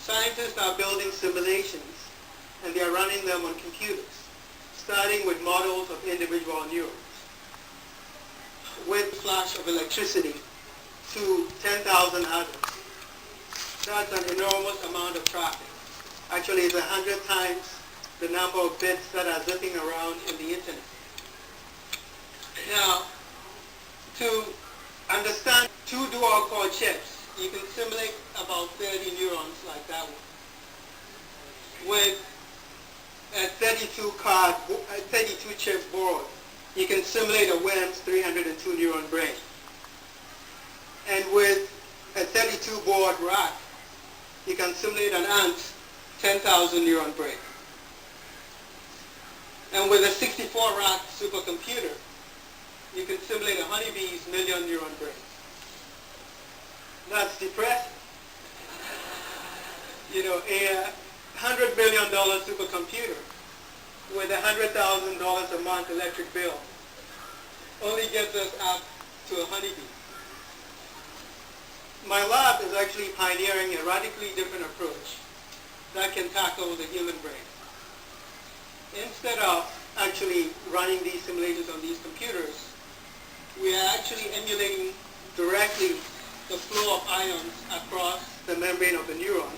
Scientists are building simulations, and they are running them on computers, starting with models of individual neurons. With flash of electricity to 10,000 atoms. That's an enormous amount of traffic. Actually, it's 100 times the number of bits that are zipping around in the internet. Now, to understand two dual-core chips, you can simulate about 30 neurons like that one. With a 32-chip board, you can simulate a WIM's 302 neuron brain. And with a 32-board rack, you can simulate an ant's 10,000 neuron brain. And with a 64-rack supercomputer, you can simulate a honeybee's million neuron brain. That's depressing. You know, a $100 million supercomputer with $100,000 a month electric bill only gets us up to a honeybee. My lab is actually pioneering a radically different approach that can tackle the human brain. Instead of actually running these simulators on these computers, we are actually emulating directly the flow of ions across the membrane of a neuron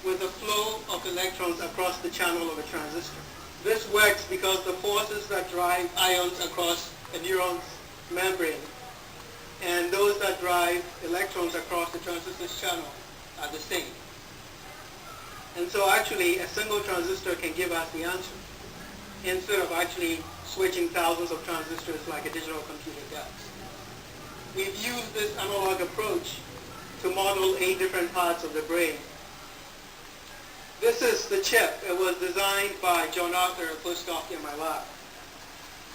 with the flow of electrons across the channel of a transistor. This works because the forces that drive ions across a neuron's membrane and those that drive electrons across the transistor's channel are the same. And so actually a single transistor can give us the answer instead of actually switching thousands of transistors like a digital computer does. We've used this analog approach to model 8 different parts of the brain. This is the chip. It was designed by John Arthur, a postdoc in my lab.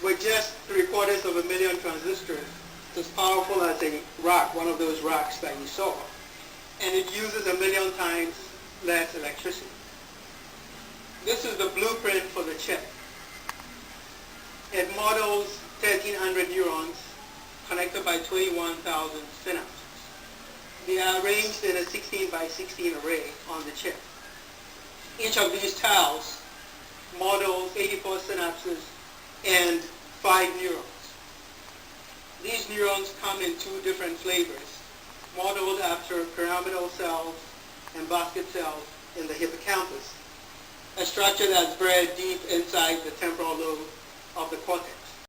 With just 750,000 transistors, it's as powerful as a rack, one of those racks that you saw. And it uses 1 million times less electricity. This is the blueprint for the chip. It models 1,300 neurons connected by 21,000 synapses. They are arranged in a 16 by 16 array on the chip. Each of these tiles models 84 synapses and 5 neurons. These neurons come in 2 different flavors, modeled after pyramidal cells and basket cells in the hippocampus, a structure that's buried deep inside the temporal lobe of the cortex.